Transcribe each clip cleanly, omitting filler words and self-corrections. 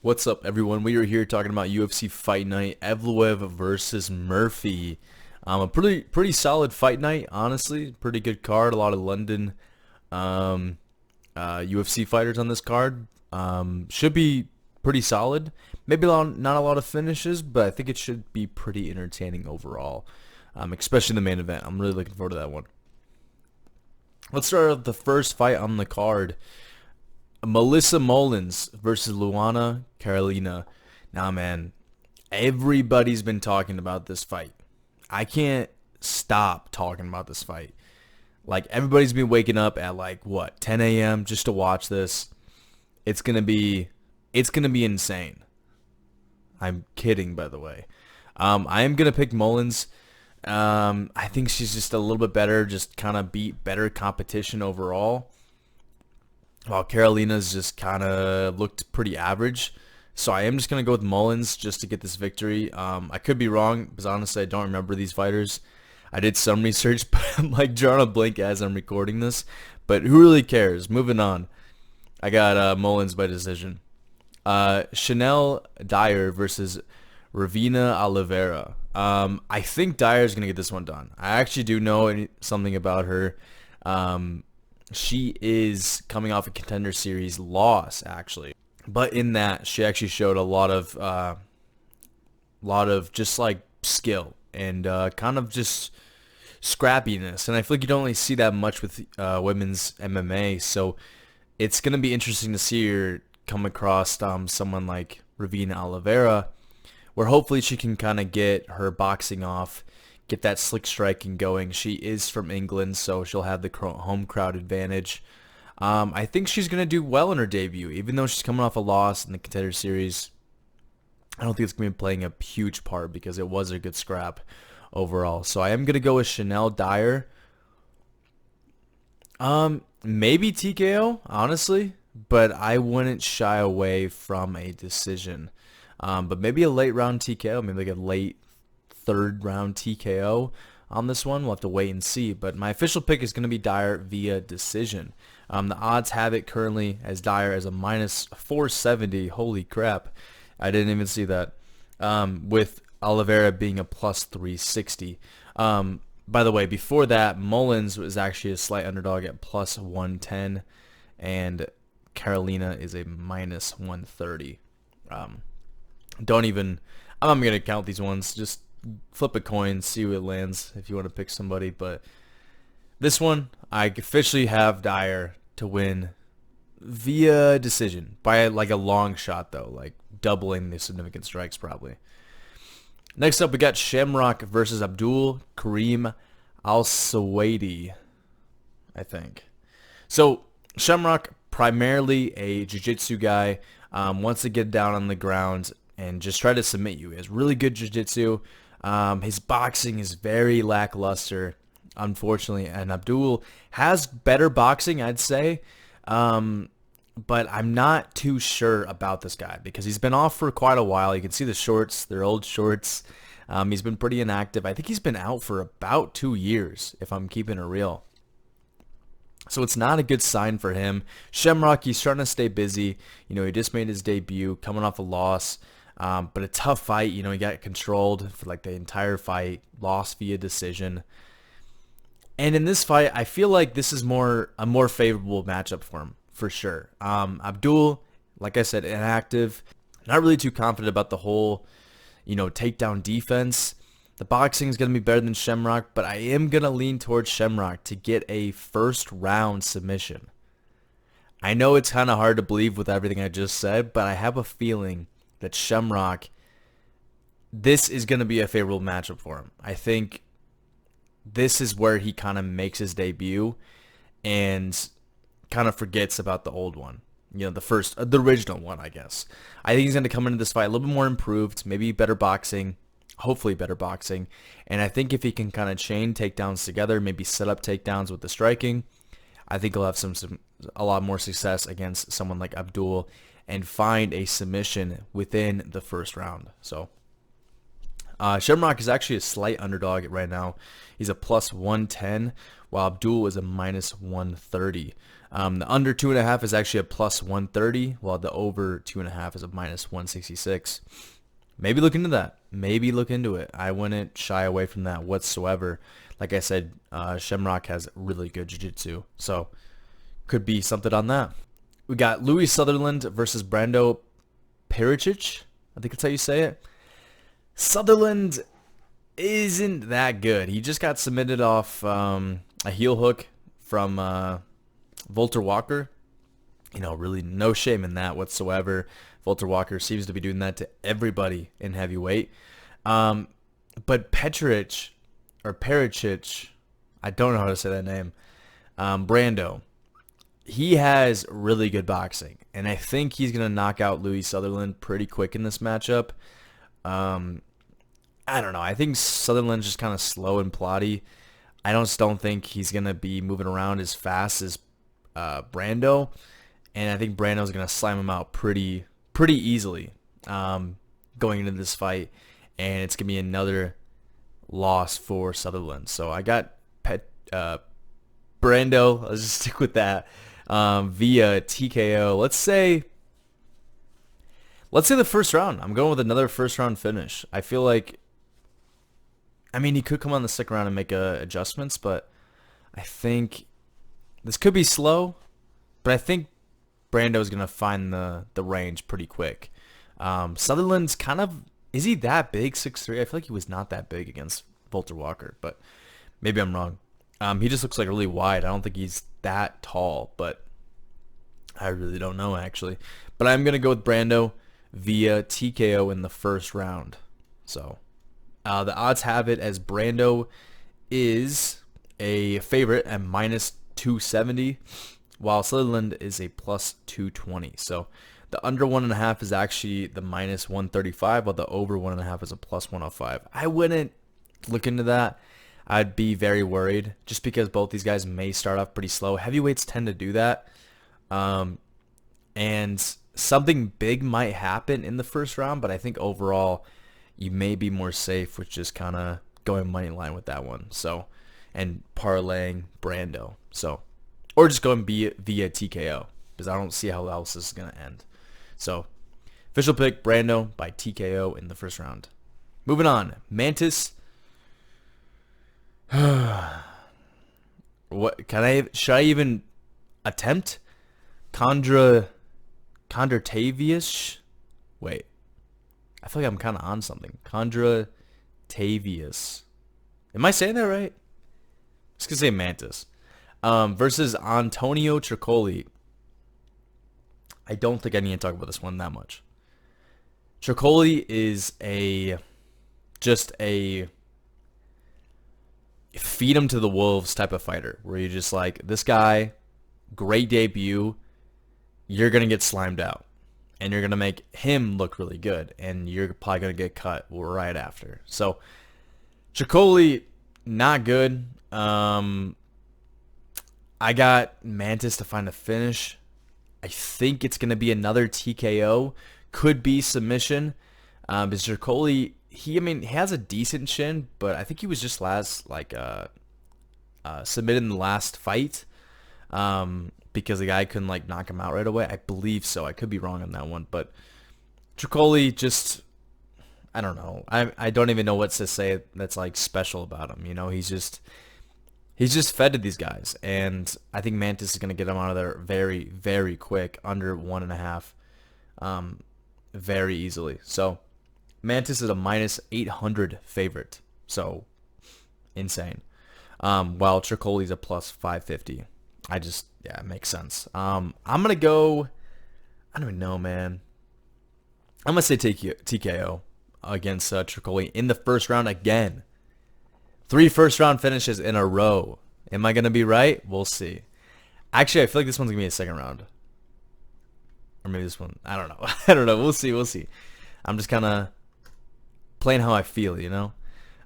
What's up, everyone? We are here talking about UFC Fight Night, Evloev versus Murphy. A pretty solid fight night, honestly. Pretty good card. A lot of London um, UFC fighters on this card. Should be pretty solid. Maybe not a lot of finishes, but I think it should be pretty entertaining overall. Especially the main event. I'm really looking forward to that one. Let's start with the first fight on the card. Melissa Mullins versus Luana Carolina. Now, man, everybody's been talking about this fight. I can't stop talking about this fight. Like, everybody's been waking up at like what, 10 a.m. just to watch this. It's gonna be insane. I'm kidding, by the way. I am gonna pick Mullins. I think she's just a little bit better, just kind of beat better competition overall. While Carolina's just kind of looked pretty average. So I am just going to go with Mullins just to get this victory. I could be wrong because honestly I don't remember these fighters. I did some research, but I'm like drawing a blank as I'm recording this. But who really cares? Moving on. I got Mullins by decision. Chanel Dyer versus Ravina Oliveira. I think Dyer's going to get this one done. I actually do know something about her. She is coming off a Contender Series loss, actually, but in that she actually showed a lot of just like skill and kind of just scrappiness, and I feel like you don't really see that much with women's MMA. So it's gonna be interesting to see her come across someone like Ravina Oliveira, where hopefully she can kind of get her boxing off, get that slick striking going. She is from England, so she'll have the home crowd advantage. I think she's going to do well in her debut, even though she's coming off a loss in the Contender Series. I don't think it's going to be playing a huge part because it was a good scrap overall. So I am going to go with Chanel Dyer. Maybe TKO, honestly, but I wouldn't shy away from a decision. But maybe a late round TKO, maybe like a late third round TKO on this one. We'll have to wait and see. But my official pick is going to be Dyer via decision. The odds have it currently as Dyer as a minus 470. Holy crap. I didn't even see that. With Oliveira being a plus 360. By the way, before that, Mullins was actually a slight underdog at plus 110. And Carolina is a minus 130. I'm not even going to count these ones. Just flip a coin, see who it lands if you want to pick somebody. But this one, I officially have Dyer to win via decision by like a long shot, though, like doubling the significant strikes probably. Next up, we got Shamrock versus Abdul Karim Al-Sawaidi, I think. So Shamrock, primarily a jiu-jitsu guy, wants to get down on the ground and just try to submit you. He has really good jiu-jitsu. His boxing is very lackluster, unfortunately, and Abdul has better boxing, I'd say, but I'm not too sure about this guy because he's been off for quite a while. You can see the shorts, they're old shorts. He's been pretty inactive. I think he's been out for about 2 years, if I'm keeping it real. So it's not a good sign for him. Shamrock, he's trying to stay busy. You know, he just made his debut, coming off a loss. But a tough fight, you know, he got controlled for like the entire fight, lost via decision. And in this fight, I feel like this is a more favorable matchup for him, for sure. Abdul, like I said, inactive, not really too confident about the whole, you know, takedown defense. The boxing is going to be better than Shamrock, but I am going to lean towards Shamrock to get a first round submission. I know it's kind of hard to believe with everything I just said, but I have a feeling that Shamrock, this is going to be a favorable matchup for him. I think this is where he kind of makes his debut and kind of forgets about the old one. You know, the original one, I guess. I think he's going to come into this fight a little bit more improved, maybe better boxing, hopefully better boxing. And I think if he can kind of chain takedowns together, maybe set up takedowns with the striking, I think he'll have a lot more success against someone like Abdul and find a submission within the first round. So Shamrock is actually a slight underdog right now. He's a plus 110, while Abdul is a minus 130. The under 2.5 is actually a plus 130, while the over 2.5 is a minus 166. Maybe look into that. Maybe look into it. I wouldn't shy away from that whatsoever. Like I said, Shamrock has really good jiu-jitsu, so could be something on that. We got Louis Sutherland versus Brando Pericic. I think that's how you say it. Sutherland isn't that good. He just got submitted off a heel hook from Volter Walker. You know, really no shame in that whatsoever. Volter Walker seems to be doing that to everybody in heavyweight. But Pericic, I don't know how to say that name. Brando, he has really good boxing, and I think he's going to knock out Louis Sutherland pretty quick in this matchup. I don't know. I think Sutherland's just kind of slow and plotty. I just don't think he's going to be moving around as fast as Brando, and I think Brando's going to slam him out pretty easily going into this fight, and it's going to be another loss for Sutherland. So I got Brando. Let's just stick with that via TKO. Let's say the first round. I'm going with another first round finish. I feel like, I mean, he could come on the second round and make adjustments, but I think this could be slow, but I think Brando's going to find the range pretty quick. Sutherland's kind of, is he that big, 6'3"? I feel like he was not that big against Volter Walker, but maybe I'm wrong. He just looks like really wide. I don't think he's that tall, but I really don't know actually. But I'm going to go with Brando via TKO in the first round. So the odds have it as Brando is a favorite at minus 270, while Sutherland is a plus 220. So the under 1.5 is actually the minus 135, while the over 1.5 is a plus 105. I wouldn't look into that. I'd be very worried just because both these guys may start off pretty slow. Heavyweights tend to do that. And something big might happen in the first round, but I think overall you may be more safe with just kind of going money line with that one. So, and parlaying Brando. So, or just going via TKO, because I don't see how else this is going to end. So, official pick, Brando by TKO in the first round. Moving on, Mantis. Should I even attempt? Kondratavius? Wait. I feel like I'm kind of on something. Kondratavius. Am I saying that right? Just gonna say Mantis. Versus Antonio Tricoli. I don't think I need to talk about this one that much. Tricoli is just a feed him to the wolves type of fighter, where you're just like, this guy, great debut, you're gonna get slimed out, and you're gonna make him look really good, and you're probably gonna get cut right after. So Tricoli, not good. I got Mantis to find a finish. I think it's gonna be another TKO, could be submission. Because Tricoli, he has a decent chin, but I think he was just submitted in the last fight because the guy couldn't knock him out right away. I believe so. I could be wrong on that one, but Tricoli just, I don't know. I don't even know what to say that's special about him. You know, he's just fed to these guys, and I think Mantis is gonna get him out of there very, very quick, under 1.5, very easily. So Mantis is a minus 800 favorite, so insane. While Tricoli's a plus 550. It makes sense. I'm gonna go, I don't even know, man. I'm gonna say TKO against Tricoli in the first round again. 3 first round finishes in a row. Am I gonna be right? We'll see. Actually, I feel like this one's gonna be a second round, or maybe this one. I don't know. I don't know. We'll see. I'm just kind of playing how I feel, you know.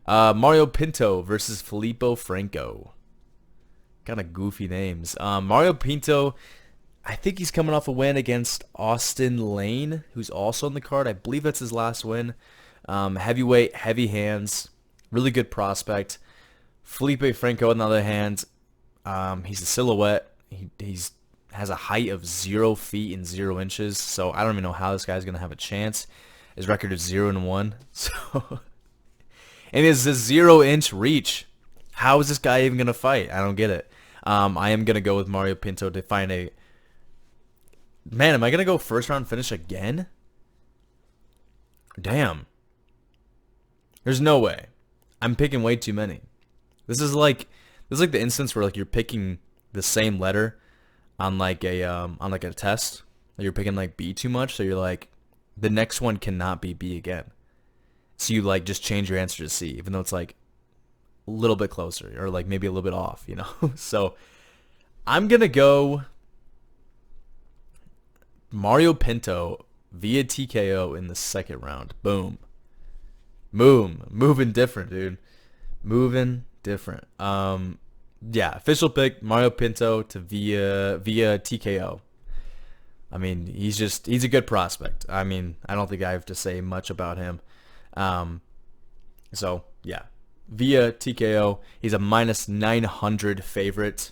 Mario Pinto versus Filippo Franco. Kind of goofy names. Mario Pinto, I think he's coming off a win against Austin Lane, who's also on the card. I believe that's his last win. Heavyweight, heavy hands, really good prospect. Felipe Franco, on the other hand, he's a silhouette. He's has a height of 0 feet and 0 inches, so I don't even know how this guy's gonna have a chance. His record is 0-1, so and it's a 0-inch reach. How is this guy even gonna fight? I don't get it. I am gonna go with Mario Pinto to find a. Man, am I gonna go first round finish again? Damn. There's no way. I'm picking way too many. This is like the instance where like you're picking the same letter on like a test. Like you're picking like B too much, so you're like the next one cannot be B again. So you like just change your answer to C, even though it's like a little bit closer or like maybe a little bit off, you know? So I'm gonna go Mario Pinto via TKO in the second round. Boom. Boom. Moving different, dude. Moving different. Yeah, official pick Mario Pinto to via TKO. I mean, he's a good prospect. I mean, I don't think I have to say much about him. So yeah, via TKO, he's a -900 favorite.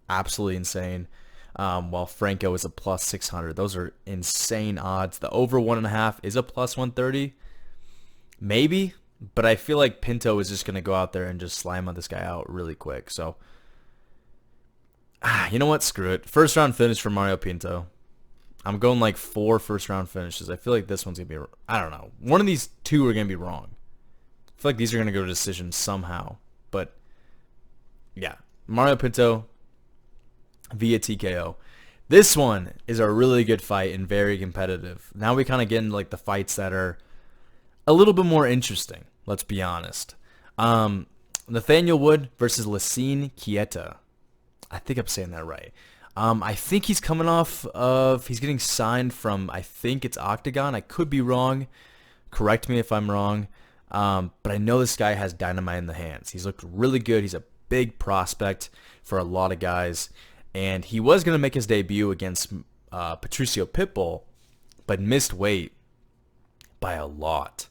Absolutely insane. While Franco is a +600. Those are insane odds. The over 1.5 is a +130. Maybe, but I feel like Pinto is just going to go out there and just slam on this guy out really quick. So, you know what? Screw it. First round finish for Mario Pinto. I'm going like 4 first round finishes. I feel like this one's going to be, I don't know. One of these two are going to be wrong. I feel like these are going to go to decision somehow. But, yeah. Mario Pinto via TKO. This one is a really good fight and very competitive. Now we kind of get into like the fights that are a little bit more interesting. Let's be honest. Nathaniel Wood versus Lacine Kieta. I think I'm saying that right. I think he's coming off of, he's getting signed from, I think it's Octagon. I could be wrong. Correct me if I'm wrong. But I know this guy has dynamite in the hands. He's looked really good. He's a big prospect for a lot of guys. And he was going to make his debut against Patricio Pitbull, but missed weight by a lot.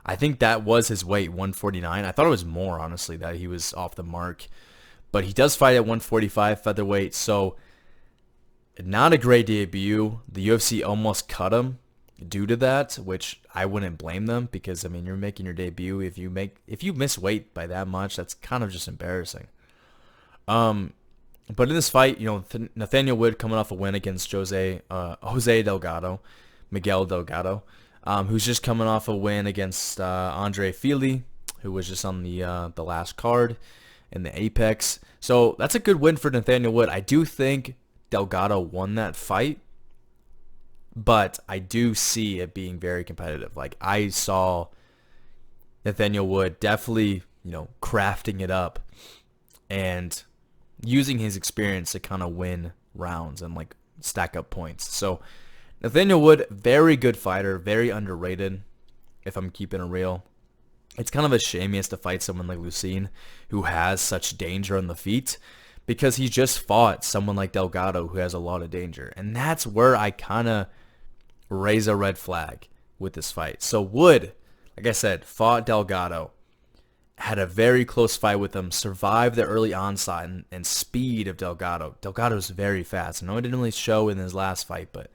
I think that was his weight, 149. I thought it was more, honestly, that he was off the mark. But he does fight at 145 featherweight, so not a great debut. The UFC almost cut him due to that, which I wouldn't blame them because, I mean, you're making your debut. If you miss weight by that much, that's kind of just embarrassing. But in this fight, you know, Nathaniel Wood coming off a win against Miguel Delgado, who's just coming off a win against Andre Fili, who was just on the last card in the Apex. So that's a good win for Nathaniel Wood. I do think Delgado won that fight, but I do see it being very competitive. Like I saw Nathaniel Wood definitely, you know, crafting it up and using his experience to kind of win rounds and like stack up points. So Nathaniel Wood, very good fighter, very underrated, if I'm keeping it real. It's kind of a shame he has to fight someone like Lucine, who has such danger on the feet, because he just fought someone like Delgado, who has a lot of danger. And that's where I kind of raise a red flag with this fight. So Wood, like I said, fought Delgado, had a very close fight with him, survived the early onslaught and speed of Delgado. Delgado's very fast. I know it didn't really show in his last fight, but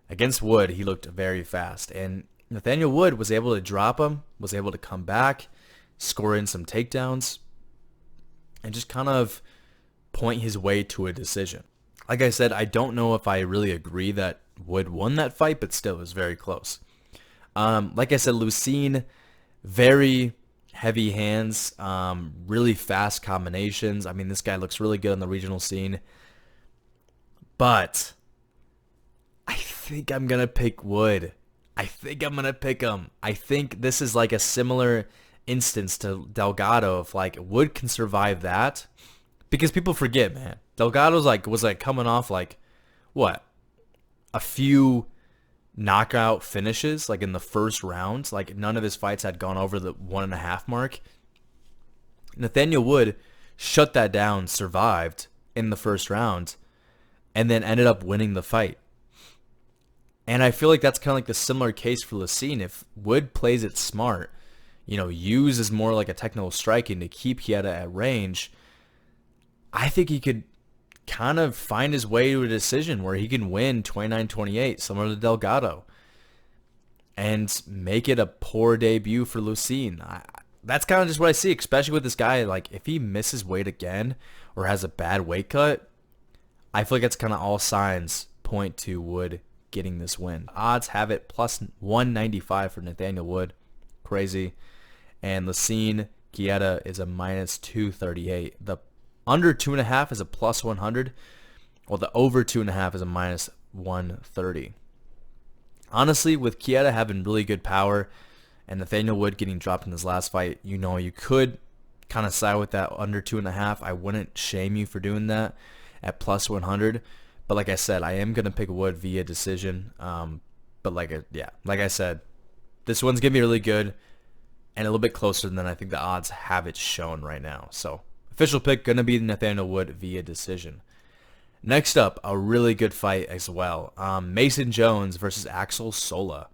against Wood, he looked very fast. And Nathaniel Wood was able to drop him, was able to come back, score in some takedowns, and just kind of point his way to a decision. Like I said, I don't know if I really agree that Wood won that fight, but still, it was very close. Like I said, Lucine, very heavy hands, really fast combinations. I mean, this guy looks really good on the regional scene. But I think I'm going to pick Wood. I think I'm going to pick him. I think this is like a similar instance to Delgado. If like Wood can survive that, because people forget, man. Delgado's was coming off like, what? A few knockout finishes like in the first round. Like none of his fights had gone over the 1.5 mark. Nathaniel Wood shut that down, survived in the first round, and then ended up winning the fight. And I feel like that's kind of like the similar case for Lacine. If Wood plays it smart, uses more like a technical striking to keep Chieta at range, I think he could kind of find his way to a decision where he can win 29-28, similar to Delgado, and make it a poor debut for Lacine. That's kind of just what I see, especially with this guy. Like, if he misses weight again or has a bad weight cut, I feel like that's kind of all signs point to Wood getting this win. Odds have it plus 195 for Nathaniel Wood. Crazy. And Lacine Chieta is a minus 238. The under 2.5 is a plus 100, while the over 2.5 is a minus 130. Honestly, with Chieta having really good power and Nathaniel Wood getting dropped in his last fight, you could kind of side with that under 2.5. I wouldn't shame you for doing that at plus 100. But like I said, I am going to pick Wood via decision. But like I said, this one's going to be really good and a little bit closer than I think the odds have it shown right now. So official pick going to be Nathaniel Wood via decision. Next up, a really good fight as well. Mason Jones versus Axel Sola.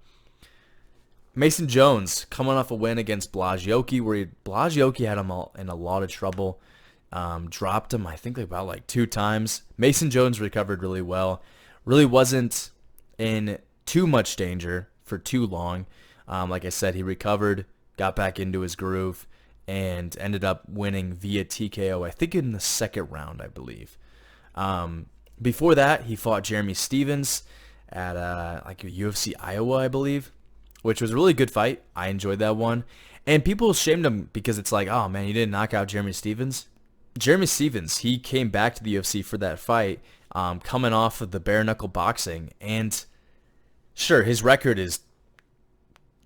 Mason Jones coming off a win against Blazioki, where Blazioki had him in a lot of trouble. Dropped him, I think, about like 2 times. Mason Jones recovered really well. Really wasn't in too much danger for too long. Like I said, he recovered, got back into his groove, and ended up winning via TKO, I think in the second round, I believe. Before that, he fought Jeremy Stevens at like UFC Iowa, I believe, which was a really good fight. I enjoyed that one. And people shamed him because it's like, oh man, you didn't knock out Jeremy Stevens. Jeremy Stevens, he came back to the UFC for that fight, coming off of the bare knuckle boxing, and sure, his record is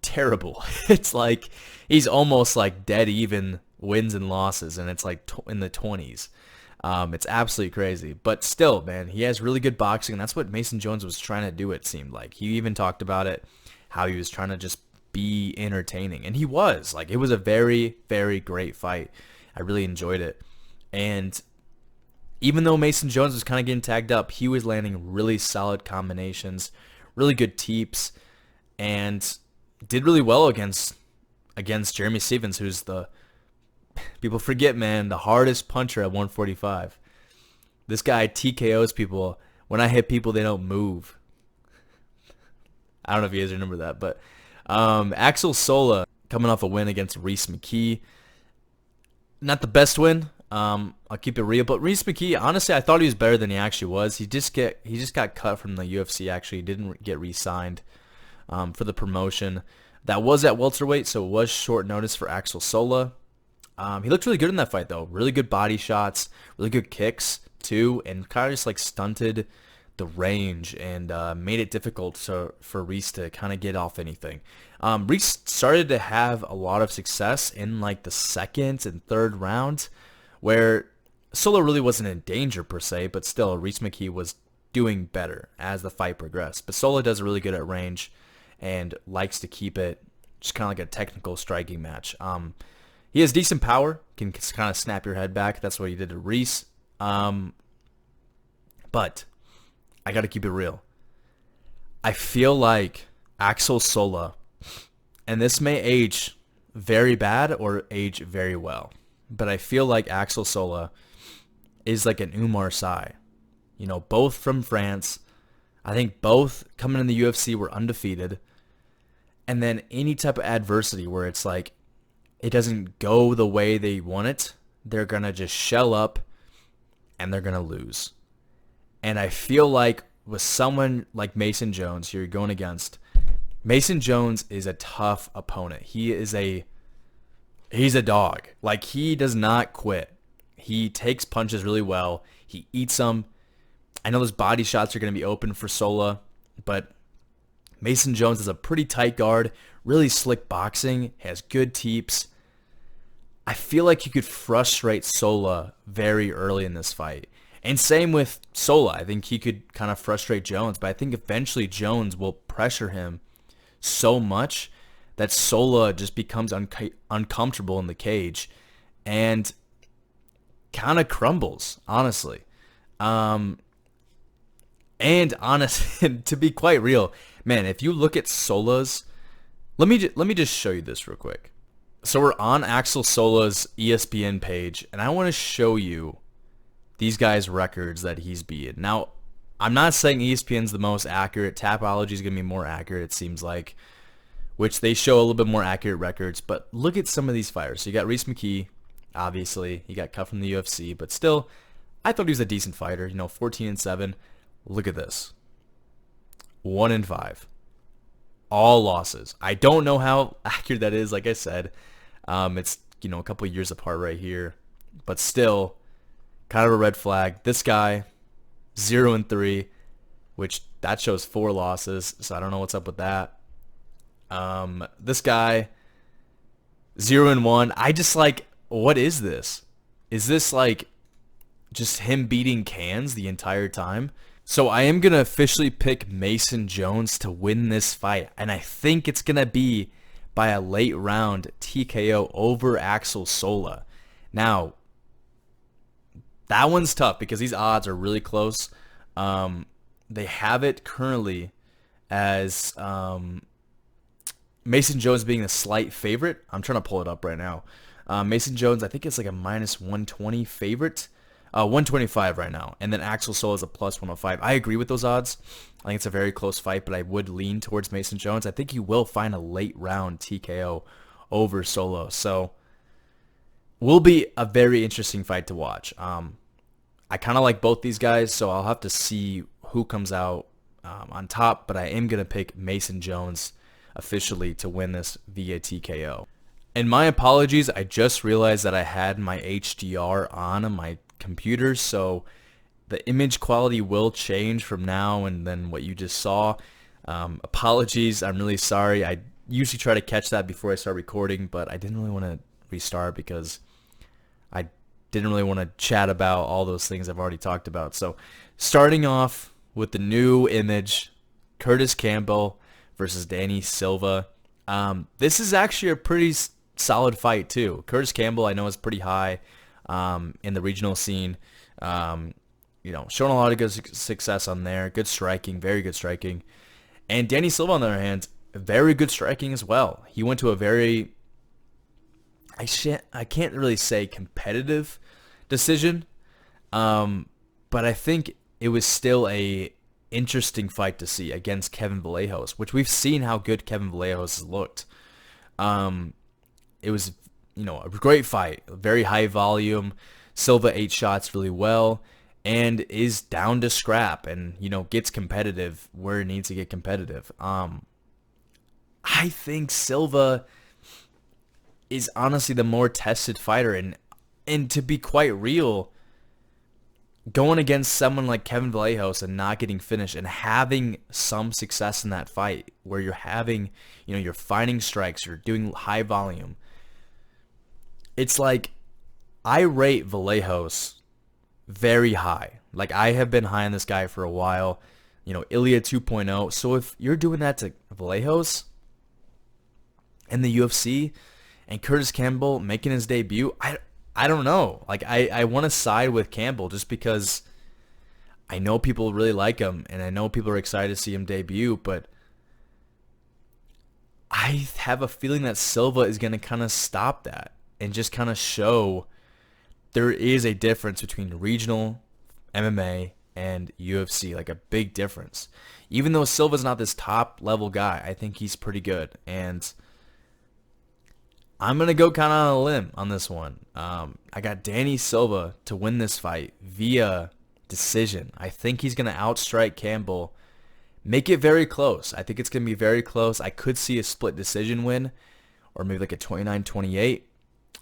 terrible. It's like he's almost like dead even wins and losses, and it's like in the 20s. It's absolutely crazy, but still, man, he has really good boxing, and that's what Mason Jones was trying to do. It seemed like he even talked about it, how he was trying to just be entertaining, and he was. Like, it was a very, very great fight. I really enjoyed it. And even though Mason Jones was kind of getting tagged up, he was landing really solid combinations, really good teeps, and did really well against Jeremy Stevens, who's people forget, man, the hardest puncher at 145. This guy TKOs people. When I hit people, they don't move. I don't know if you guys remember that, but Axel Sola coming off a win against Reese McKee. Not the best win. I'll keep it real, but Reese McKee, honestly, I thought he was better than he actually was. He just got cut from the UFC. Actually, he didn't get re-signed for the promotion. That was at welterweight, so it was short notice for Axel Sola. He looked really good in that fight, though. Really good body shots, really good kicks too, and kind of just like stunted the range and made it difficult for Reese to kind of get off anything. Reese started to have a lot of success in like the second and third round, where Sola really wasn't in danger per se, but still Reese McKee was doing better as the fight progressed. But Sola does really good at range and likes to keep it just kind of like a technical striking match. He has decent power, can kind of snap your head back. That's what he did to Reese. But I got to keep it real. I feel like Axel Sola, and this may age very bad or age very well, but I feel like Axel Sola is like an Umar Sy. Both from France. I think both coming in the UFC were undefeated. And then any type of adversity where it's like it doesn't go the way they want it, they're going to just shell up and they're going to lose. And I feel like with someone like Mason Jones who you're going against, Mason Jones is a tough opponent. He's a dog. Like, he does not quit. He takes punches really well. He eats them. I know those body shots are going to be open for Sola, but Mason Jones is a pretty tight guard, really slick boxing, has good teeps. I feel like you could frustrate Sola very early in this fight. And same with Sola. I think he could kind of frustrate Jones, but I think eventually Jones will pressure him so much that Sola just becomes uncomfortable in the cage and kind of crumbles, honestly. And And honest, to be quite real, man, if you look at Sola's, let me just show you this real quick. So we're on Axel Sola's ESPN page, and I want to show you these guys' records that he's beaten. Now, I'm not saying ESPN's the most accurate. Tapology is going to be more accurate, it seems like, which they show a little bit more accurate records. But look at some of these fighters. So you got Reese McKee, obviously. He got cut from the UFC, but still, I thought he was a decent fighter. 14-7. Look at this. 1-5. All losses. I don't know how accurate that is, like I said. It's, a couple of years apart right here. But still, kind of a red flag. This guy, 0-3, which that shows 4 losses. So I don't know what's up with that. This guy, 0-1. I just what is this? Is this just him beating cans the entire time? So I am going to officially pick Mason Jones to win this fight. And I think it's going to be by a late round TKO over Axel Sola. Now, that one's tough because these odds are really close. They have it currently as Mason Jones being a slight favorite. I'm trying to pull it up right now. Mason Jones, I think it's a minus 120 favorite. 125 right now. And then Axel Sola is a plus 105. I agree with those odds. I think it's a very close fight, but I would lean towards Mason Jones. I think he will find a late round TKO over Solo. So will be a very interesting fight to watch. I kind of like both these guys, so I'll have to see who comes out on top, but I am going to pick Mason Jones officially to win this via TKO. And my apologies, I just realized that I had my HDR on my computer, so the image quality will change from now and then what you just saw. Apologies, I'm really sorry. I usually try to catch that before I start recording, but I didn't really want to restart because I didn't really want to chat about all those things I've already talked about. So starting off with the new image, Curtis Campbell versus Danny Silva. This is actually a pretty solid fight too. Curtis Campbell, I know, is pretty high in the regional scene. Showing a lot of good success on there. Good striking, very good striking. And Danny Silva, on the other hand, very good striking as well. He went to a very, I can't really say competitive decision, but I think it was still a interesting fight to see against Kevin Vallejos, which we've seen how good Kevin Vallejos has looked. It was, a great fight, very high volume. Silva 8 shots really well and is down to scrap and, gets competitive where it needs to get competitive. I think Silva is honestly the more tested fighter, and to be quite real, going against someone like Kevin Vallejos and not getting finished and having some success in that fight where you're having, you're finding strikes, you're doing high volume. It's I rate Vallejos very high. I have been high on this guy for a while. Ilya 2.0. So if you're doing that to Vallejos in the UFC and Curtis Campbell making his debut, I don't know. I want to side with Campbell just because I know people really like him and I know people are excited to see him debut, but I have a feeling that Silva is going to kind of stop that and just kind of show there is a difference between regional MMA and UFC, a big difference. Even though Silva's not this top level guy, I think he's pretty good. And I'm going to go kind of on a limb on this one. I got Danny Silva to win this fight via decision. I think he's going to outstrike Campbell, make it very close. I think it's going to be very close. I could see a split decision win or maybe a 29-28.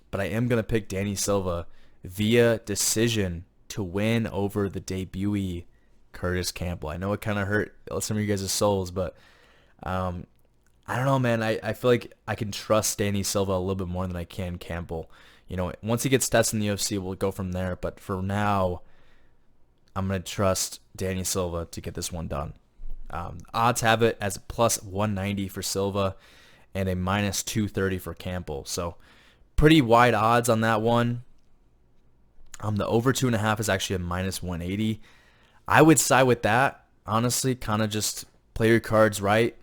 But I am going to pick Danny Silva via decision to win over the debutee Curtis Campbell. I know it kind of hurt some of you guys' souls, but I don't know, man. I feel like I can trust Danny Silva a little bit more than I can Campbell. Once he gets tested in the UFC, we'll go from there. But for now, I'm going to trust Danny Silva to get this one done. Odds have it as a plus 190 for Silva and a minus 230 for Campbell. So pretty wide odds on that one. The over 2.5 is actually a minus 180. I would side with that honestly. Kind of just play your cards right.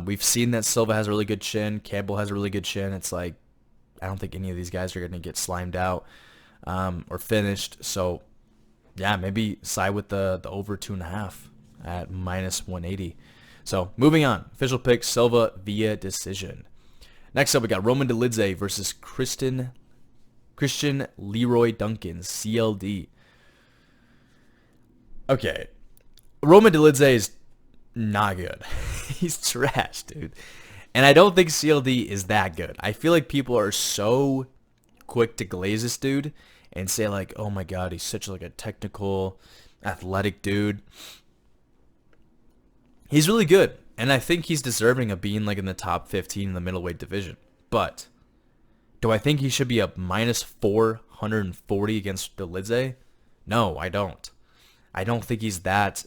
We've seen that Silva has a really good chin. Campbell has a really good chin. It's like, I don't think any of these guys are going to get slimed out or finished. So, yeah, maybe side with the over 2.5 at minus 180. So, moving on. Official pick, Silva via decision. Next up, we got Roman Dolidze versus Christian Leroy Duncan, CLD. Okay. Roman Dolidze is not good. He's trash, dude. And I don't think CLD is that good. I feel like people are so quick to glaze this dude and say like, oh my god, he's such like a technical, athletic dude. He's really good. And I think he's deserving of being like in the top 15 in the middleweight division. But do I think he should be a minus 440 against Dolidze? No, I don't. I don't think he's that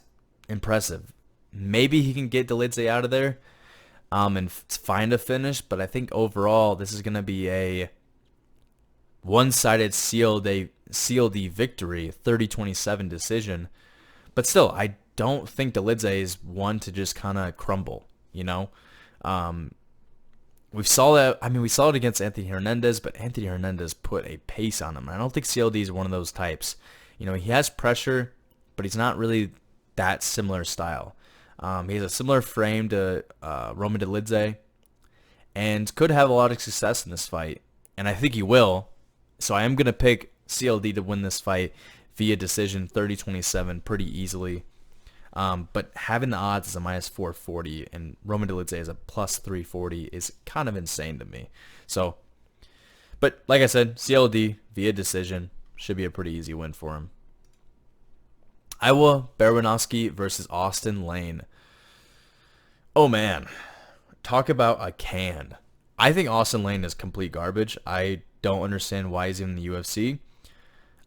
impressive. Maybe he can get Dolidze out of there and find a finish, but I think overall this is going to be a one-sided CLD victory, 30-27 decision. But still, I don't think Dolidze is one to just kind of crumble, you know? We saw that. I mean, we saw it against Anthony Hernandez, but Anthony Hernandez put a pace on him. I don't think CLD is one of those types. You know, he has pressure, but he's not really that similar style. He has a similar frame to Roman Dolidze and could have a lot of success in this fight, and I think he will. So I am going to pick CLD to win this fight via decision, 30-27, pretty easily. But having the odds as a minus 440 and Roman Dolidze as a plus 340 is kind of insane to me. So, but like I said, CLD via decision should be a pretty easy win for him. Iowa Baranowski versus Austin Lane. Oh man, talk about a can. I think Austin Lane is complete garbage. I don't understand why he's in the UFC.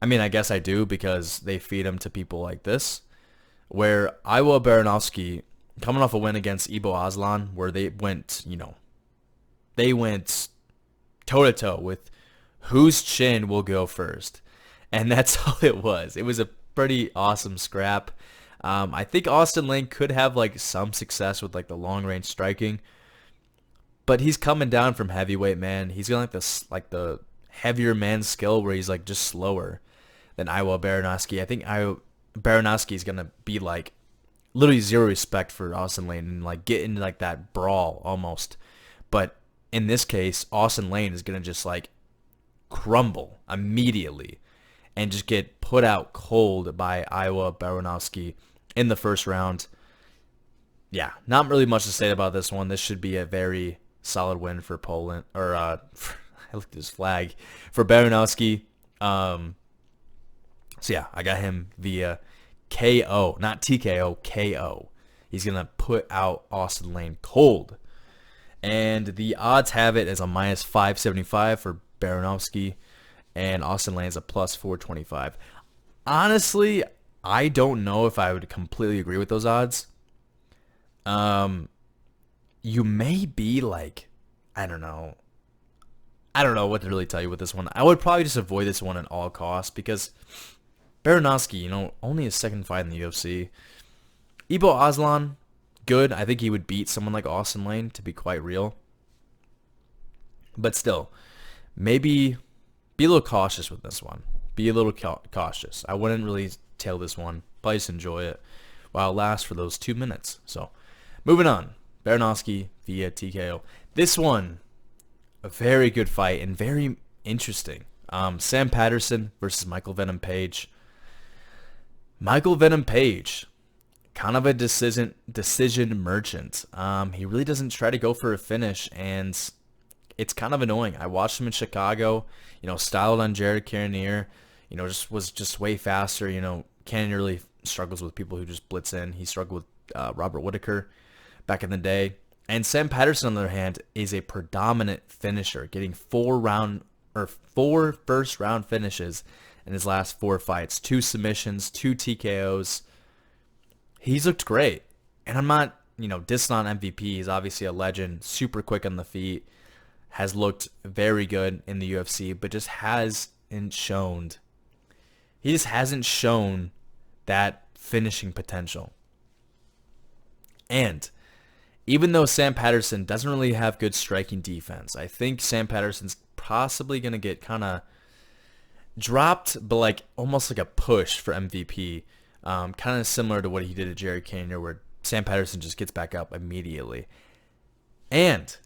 I mean, I guess I do because they feed him to people like this. Where Iowa Baranowski, coming off a win against Ibo Aslan, where they went, they went toe-to-toe with whose chin will go first. And that's all it was. It was a pretty awesome scrap. I think Austin Lane could have like some success with like the long-range striking. But he's coming down from heavyweight, man. He's got like the heavier man skill where he's like just slower than Iowa Baranowski. I think Baranowski is gonna be like literally zero respect for Austin Lane and like get into like that brawl almost. But in this case, Austin Lane is gonna just like crumble immediately and just get put out cold by Iowa Baranowski in the first round. Yeah, not really much to say about this one. This should be a very solid win for Poland, or I looked at his flag for Baranowski. So yeah, I got him via KO, not TKO, KO. He's going to put out Austin Lane cold. And the odds have it as a minus 575 for Baranowski, and Austin Lane's a plus 425. Honestly, I don't know if I would completely agree with those odds. You may be like, I don't know what to really tell you with this one. I would probably just avoid this one at all costs because Baranowski, only his second fight in the UFC. Ibo Aslan, good. I think he would beat someone like Austin Lane, to be quite real. But still, maybe be a little cautious with this one. Be a little cautious. I wouldn't really tail this one. Probably just enjoy it while it lasts for those 2 minutes. So, moving on. Baranowski via TKO. This one, a very good fight and very interesting. Sam Patterson versus Michael Venom Page. Michael Venom Page, kind of a decision merchant. He really doesn't try to go for a finish, and it's kind of annoying. I watched him in Chicago, styled on Jared Cannonier, was just way faster. Cannonier really struggles with people who just blitz in. He struggled with Robert Whittaker back in the day. And Sam Patterson, on the other hand, is a predominant finisher, getting 4 first-round finishes in his last 4 fights. 2 submissions, 2 TKOs. He's looked great. And I'm not, dissing on MVP. He's obviously a legend, super quick on the feet, has looked very good in the UFC, but just hasn't shown that finishing potential. And even though Sam Patterson doesn't really have good striking defense, I think Sam Patterson's possibly going to get kind of dropped, but like almost like a push for MVP. Kind of similar to what he did to Jerry Cannonier, where Sam Patterson just gets back up immediately. And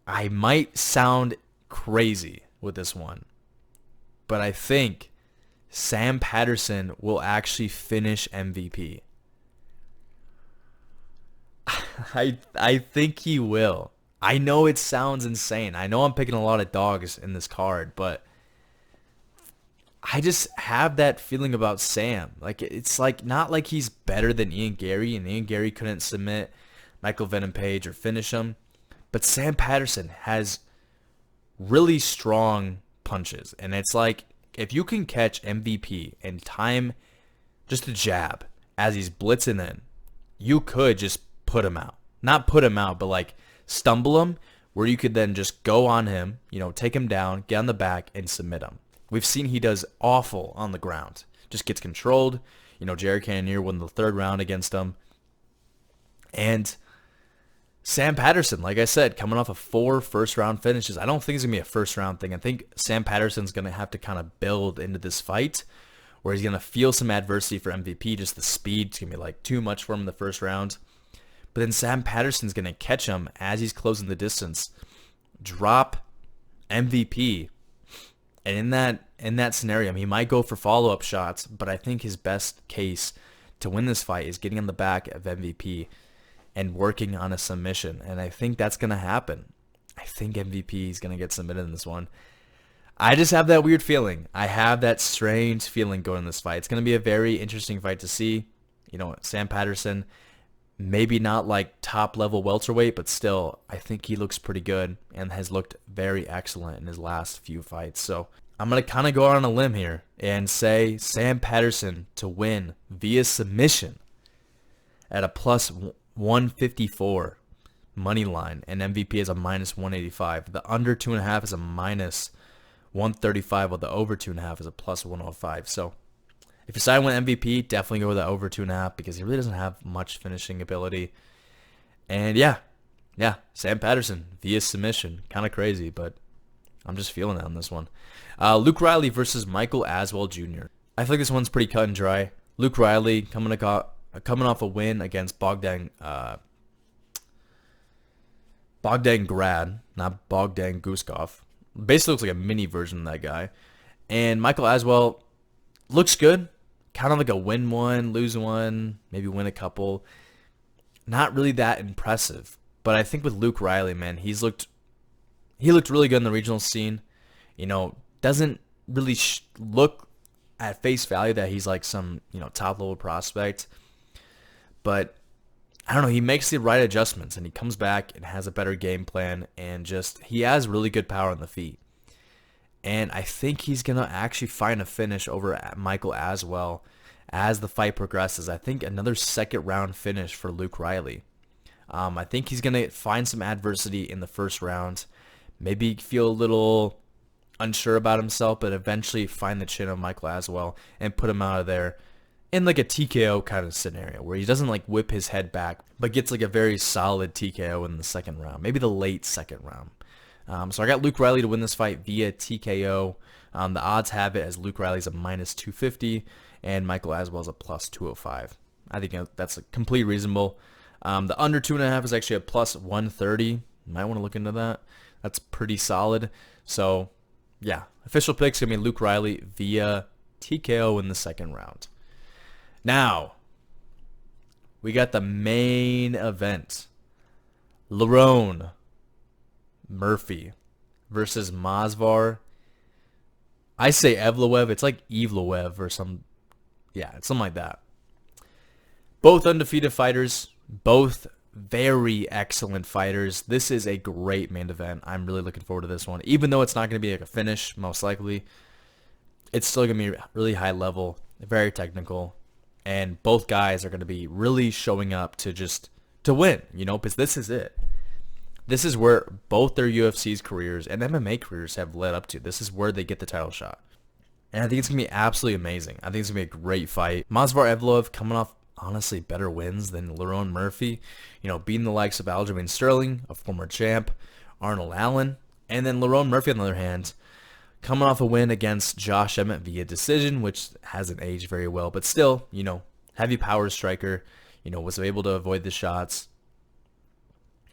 I might sound crazy with this one, but I think Sam Patterson will actually finish MVP. I think he will. I know it sounds insane. I know I'm picking a lot of dogs in this card, but I just have that feeling about Sam. Like, it's like not like he's better than Ian Gary, and Ian Gary couldn't submit Michael Venom Page or finish him. But Sam Patterson has really strong punches, and it's like if you can catch MVP and time just a jab as he's blitzing in, you could just put him out. Not put him out, but like stumble him, where you could then just go on him, take him down, get on the back, and submit him. We've seen he does awful on the ground. Just gets controlled. Jerry Cannonier won the 3rd round against him. And Sam Patterson, like I said, coming off of 4 first-round finishes. I don't think it's going to be a first-round thing. I think Sam Patterson's going to have to kind of build into this fight, where he's going to feel some adversity for MVP. Just the speed's going to be like too much for him in the first round. But then Sam Patterson's going to catch him as he's closing the distance, drop MVP. And in that scenario, he might go for follow-up shots, but I think his best case to win this fight is getting on the back of MVP and working on a submission. And I think that's going to happen. I think MVP is going to get submitted in this one. I just have that weird feeling. I have that strange feeling going in this fight. It's going to be a very interesting fight to see. Sam Patterson, maybe not like top-level welterweight, but still, I think he looks pretty good and has looked very excellent in his last few fights. So I'm going to kind of go out on a limb here and say Sam Patterson to win via submission at a plus 154 money line, and MVP is a minus 185. The under 2.5 is a minus 135, while the over 2.5 is a plus 105. So if you decide to win MVP, definitely go with the over 2.5 because he really doesn't have much finishing ability. And yeah, Sam Patterson via submission. Kind of crazy, but I'm just feeling it on this one. Luke Riley versus Michael Aswell Jr. I feel like this one's pretty cut and dry. Luke Riley coming off a win against Bogdan Grad, not Bogdan Guskov. Basically looks like a mini version of that guy. And Michael Aswell looks good. Kind of like a win one, lose one, maybe win a couple. Not really that impressive. But I think with Luke Riley, man, he looked really good in the regional scene. Doesn't really look at face value that he's like some, top level prospect. But I don't know, he makes the right adjustments and he comes back and has a better game plan, and he has really good power on the feet. And I think he's going to actually find a finish over at Michael Aswell as the fight progresses. I think another 2nd round finish for Luke Riley. I think he's going to find some adversity in the first round, maybe feel a little unsure about himself, but eventually find the chin of Michael Aswell and put him out of there in like a TKO kind of scenario where he doesn't like whip his head back, but gets like a very solid TKO in the 2nd round, maybe the late 2nd round. So I got Luke Riley to win this fight via TKO. The odds have it as Luke Riley's a minus 250 and Michael Aswell's a plus 205. I think that's completely reasonable. The under 2.5 is actually a plus 130. You might want to look into that. That's pretty solid. So yeah, official pick's going to be Luke Riley via TKO in the 2nd round. Now, we got the main event. Lerone Murphy versus Movsar. I say Evloev. It's like Evloev or some. Yeah, it's something like that. Both undefeated fighters. Both very excellent fighters. This is a great main event. I'm really looking forward to this one. Even though it's not going to be like a finish, most likely, it's still going to be really high level, very technical. And both guys are going to be really showing up to win, because this is it. This is where both their UFC's careers and MMA careers have led up to. This is where they get the title shot. And I think it's going to be absolutely amazing. I think it's going to be a great fight. Movsar Evloev coming off honestly better wins than Lerone Murphy. Beating the likes of Aljamain Sterling, a former champ, Arnold Allen, and then Lerone Murphy on the other hand, coming off a win against Josh Emmett via decision, which hasn't aged very well, but still, heavy power striker, was able to avoid the shots.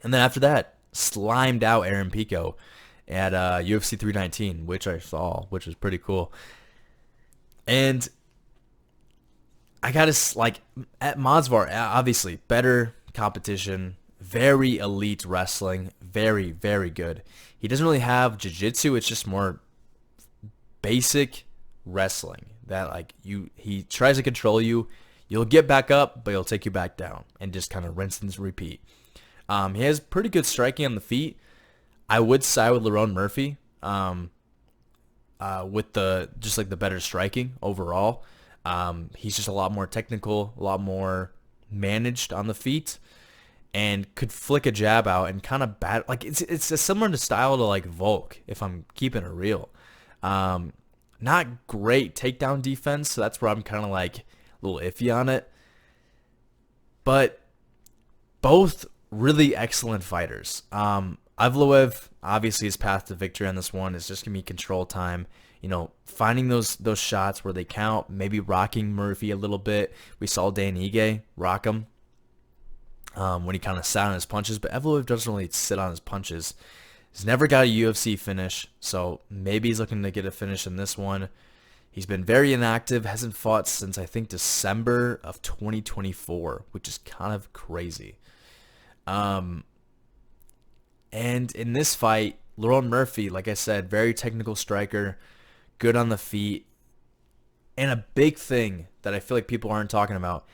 And then after that, slimed out Aaron Pico at UFC 319, which I saw, which was pretty cool. And I gotta at Masvidal, obviously better competition, very elite wrestling, very, very good. He doesn't really have jiu-jitsu. It's just more basic wrestling that he tries to control you. You'll get back up, but he'll take you back down and just kind of rinse and repeat. He has pretty good striking on the feet. I would side with Lerone Murphy with the better striking overall. He's just a lot more technical, a lot more managed on the feet, and could flick a jab out and kind of bat. It's a similar to style to Volk, if I'm keeping it real. Not great takedown defense, so that's where I'm kind of a little iffy on it. But both really excellent fighters. Evloev, obviously his path to victory on this one is just going to be control time. Finding those shots where they count, maybe rocking Murphy a little bit. We saw Dan Ige rock him when he kind of sat on his punches, but Evloev doesn't really sit on his punches. He's never got a UFC finish, so maybe he's looking to get a finish in this one. He's been very inactive, hasn't fought since I think December of 2024, which is kind of crazy. And in this fight, Lerone Murphy, like I said, very technical striker, good on the feet. And a big thing that I feel like people aren't talking about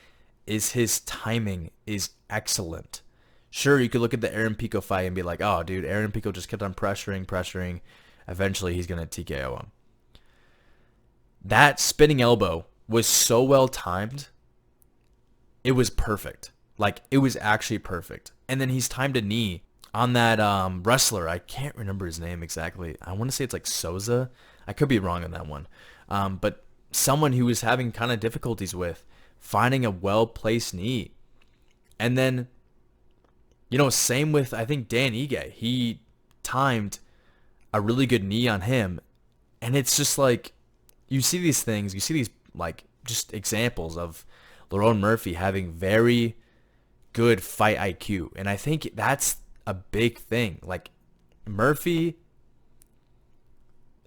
is his timing is excellent. Sure, you could look at the Aaron Pico fight and be like, oh, dude, Aaron Pico just kept on pressuring. Eventually, he's going to TKO him. That spinning elbow was so well timed. It was perfect. It was actually perfect. And then he's timed a knee on that wrestler. I can't remember his name exactly. I want to say it's Souza. I could be wrong on that one. But someone who was having kind of difficulties with finding a well-placed knee. And then, same with, I think, Dan Ige. He timed a really good knee on him. And it's just you see these things, you see these, just examples of Lerone Murphy having very good fight IQ. And I think that's a big thing. Murphy,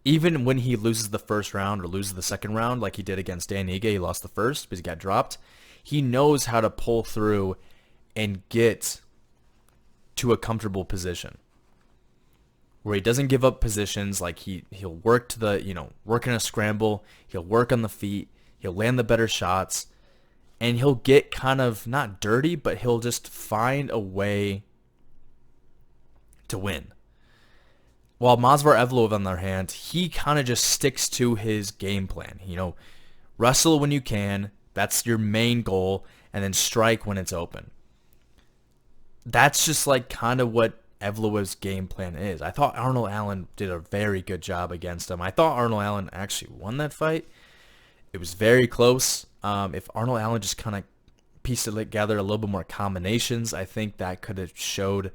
even when he loses the first round or loses the second round, like he did against Dan Ige, he lost the first because he got dropped. He knows how to pull through and get to a comfortable position where he doesn't give up positions. He'll work to the, work in a scramble. He'll work on the feet. He'll land the better shots, and he'll get kind of not dirty, but he'll just find a way to win. While Masvidal Evloev, on the other hand, he kind of just sticks to his game plan. Wrestle when you can. That's your main goal, and then strike when it's open. That's just kind of what Evloev's game plan is. I thought Arnold Allen did a very good job against him. I thought Arnold Allen actually won that fight. It was very close. If Arnold Allen just kind of pieced it together a little bit more combinations, I think that could have showed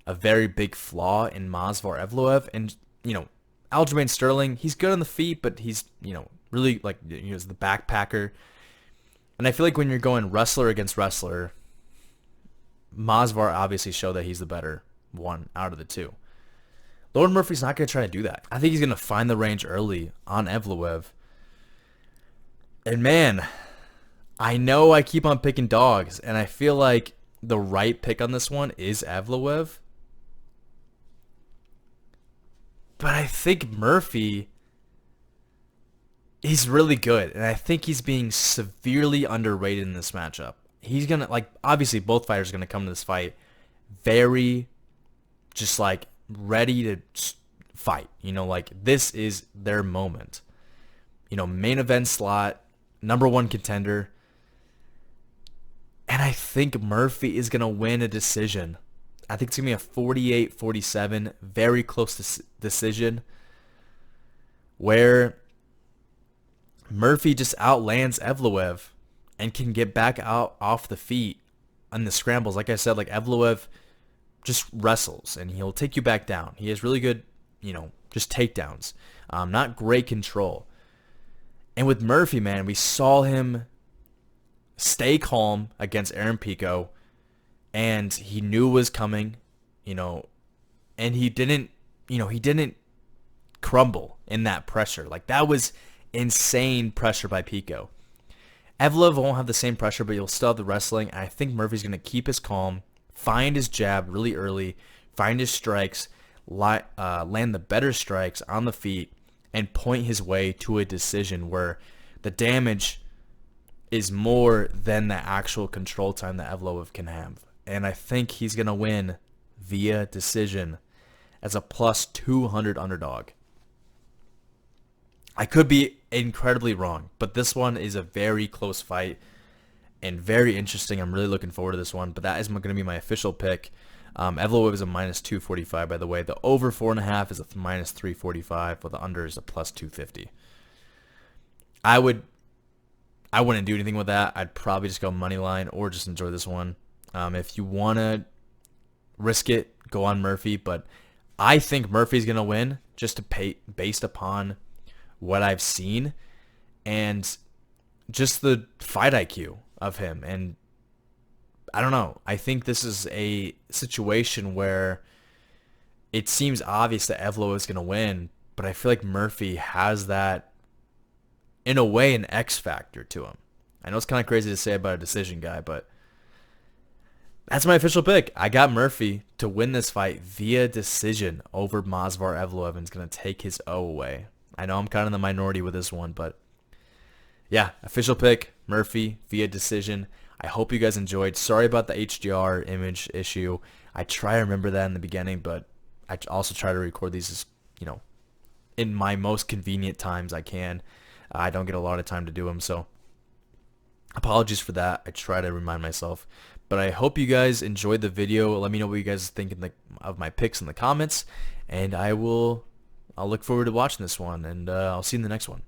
a very big flaw in Masvidal Evloev. And, Aljamain Sterling, he's good on the feet, but he's, really he's the backpacker. And I feel like when you're going wrestler against wrestler, Masvidal obviously showed that he's the better one out of the two. Lerone Murphy's not going to try to do that. I think he's going to find the range early on Evloev. And man, I know I keep on picking dogs, and I feel like the right pick on this one is Evloev. But I think Murphy, he's really good, and I think he's being severely underrated in this matchup. He's going to, obviously both fighters are going to come to this fight very just, ready to fight. This is their moment. Main event slot, #1 contender. And I think Murphy is going to win a decision. I think it's going to be a 48-47, very close decision, where Murphy just outlands Evloev and can get back out off the feet on the scrambles. Like I said, like Evloev just wrestles and he'll take you back down. He has really good, just takedowns. Not great control. And with Murphy, man, we saw him stay calm against Aaron Pico, and he knew it was coming, and he didn't crumble in that pressure. Like, that was insane pressure by Pico. Evloev won't have the same pressure, but he'll still have the wrestling. And I think Murphy's going to keep his calm, find his jab really early, find his strikes, land the better strikes on the feet, and point his way to a decision where the damage is more than the actual control time that Evloev can have. And I think he's going to win via decision as a plus 200 underdog. I could be incredibly wrong, but this one is a very close fight and very interesting. I'm really looking forward to this one, but that is going to be my official pick. Evloev is a minus 245, by the way. The over 4.5 is a minus 345, while the under is a plus 250. I wouldn't do anything with that. I'd probably just go money line or just enjoy this one. If you want to risk it, go on Murphy, but I think Murphy's going to win just to pay based upon what I've seen and just the fight IQ of him. And I don't know. I think this is a situation where it seems obvious that Evloev is going to win, but I feel like Murphy has that, in a way, an X factor to him. I know it's kind of crazy to say about a decision guy, but that's my official pick. I got Murphy to win this fight via decision over Movsar Evloev, and is going to take his O away. I know I'm kind of in the minority with this one, but yeah, official pick, Murphy via decision. I hope you guys enjoyed. Sorry about the HDR image issue. I try to remember that in the beginning, but I also try to record these as, in my most convenient times I can. I don't get a lot of time to do them, so apologies for that. I try to remind myself. But I hope you guys enjoyed the video. Let me know what you guys think of my picks in the comments, and I'll look forward to watching this one, and I'll see you in the next one.